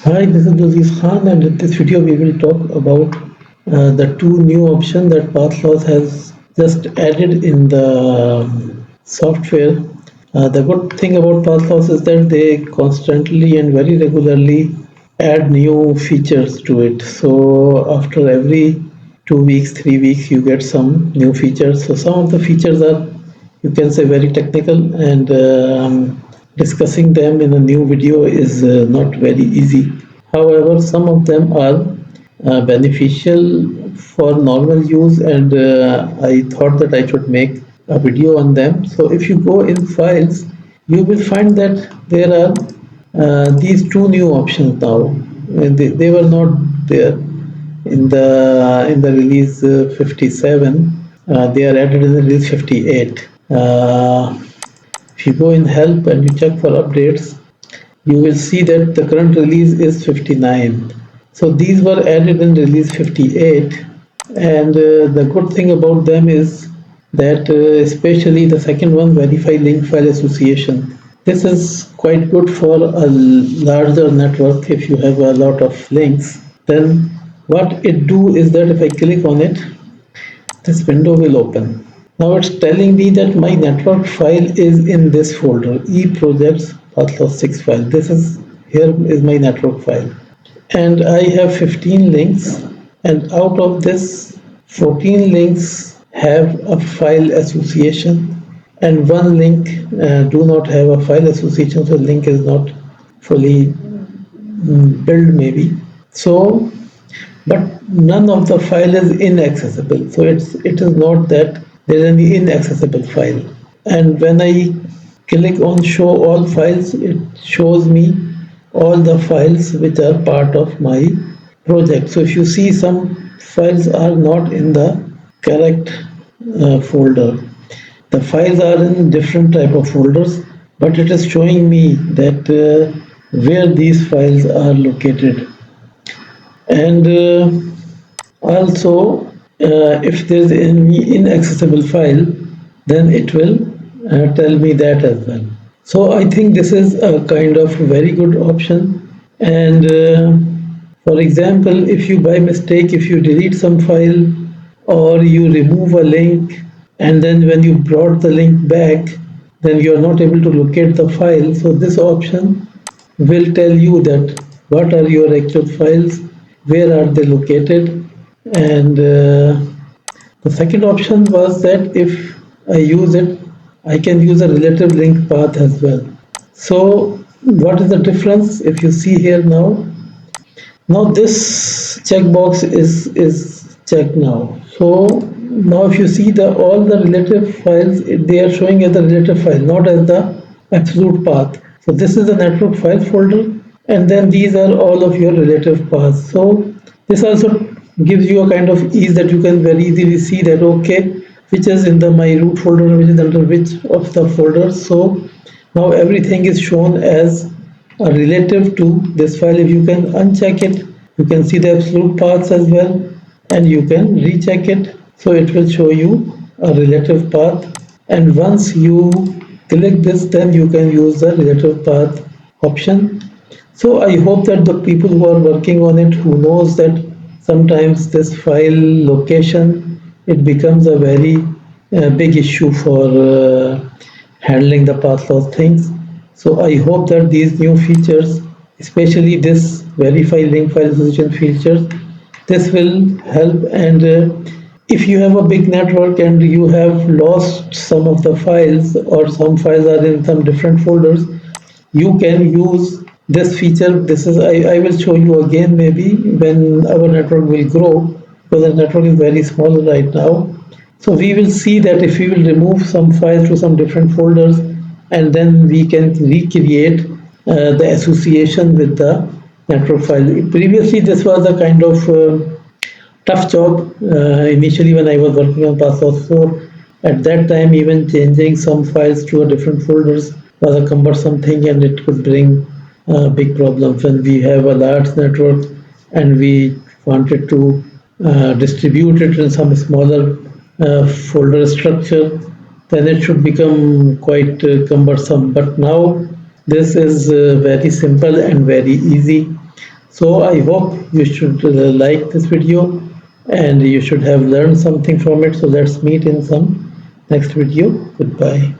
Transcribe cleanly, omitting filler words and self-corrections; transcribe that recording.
Hi, this is Aziz Khan, and in this video we will talk about the two new options that PathLoss has just added in the software. The good thing about PathLoss is that they constantly and very regularly add new features to it. So after every 2 weeks, 3 weeks, you get some new features. So some of the features are, you can say, very technical, and discussing them in a new video is not very easy. However, some of them are beneficial for normal use, and I thought that I should make a video on them. So if you go in files, you will find that there are these two new options now. They were not there in the release 57. They are added in the release 58. If you go in help and you check for updates, you will see that the current release is 59. So these were added in release 58, and the good thing about them is that especially the second one, verify link file association. This is quite good for a larger network. If you have a lot of links, then what it do is that if I click on it, this window will open. Now it's telling me that my network file is in this folder, eProjects PathLoss-6 file. This is, here is my network file. And I have 15 links, and out of this 14 links have a file association, and one link do not have a file association, so the link is not fully built maybe. So but none of the file is inaccessible. So it is not that there is any inaccessible file. And when I click on show all files, it shows me all the files which are part of my project. So if you see, some files are not in the correct folder. The files are in different type of folders, but it is showing me that where these files are located. And also, if there's any inaccessible file, then it will tell me that as well. So I think this is a kind of very good option. And for example, if you by mistake, if you delete some file or you remove a link, and then when you brought the link back, then you are not able to locate the file. So this option will tell you that what are your actual files, where are they located, and the second option was that if I use it, I can use a relative link path as well. So what is the difference? If you see here now this checkbox is checked now. So now if you see the all the relative files, they are showing as the relative file, not as the absolute path. So this is the network file folder, and then these are all of your relative paths. So this also gives you a kind of ease that you can very easily see that okay, which is in the my root folder, which is under which of the folders. So now everything is shown as a relative to this file. If you can uncheck it, you can see the absolute paths as well, and you can recheck it, so it will show you a relative path. And once you click this, then you can use the relative path option. So I hope that the people who are working on it, who knows that sometimes this file location, it becomes a very big issue for handling the path loss things. So I hope that these new features, especially this verify link file association features, this will help. And if you have a big network and you have lost some of the files, or some files are in some different folders, you can use this feature. This is, I will show you again maybe when our network will grow, because the network is very small right now. So we will see that if we will remove some files to some different folders, and then we can recreate the association with the network file. Previously this was a kind of tough job. Initially when I was working on PathLoss-4, at that time even changing some files to a different folders was a cumbersome thing, and it could bring big problems when we have a large network and we wanted to distribute it in some smaller folder structure. Then it should become quite cumbersome. But now this is very simple and very easy. So I hope you should like this video and you should have learned something from it. So let's meet in some next video. Goodbye.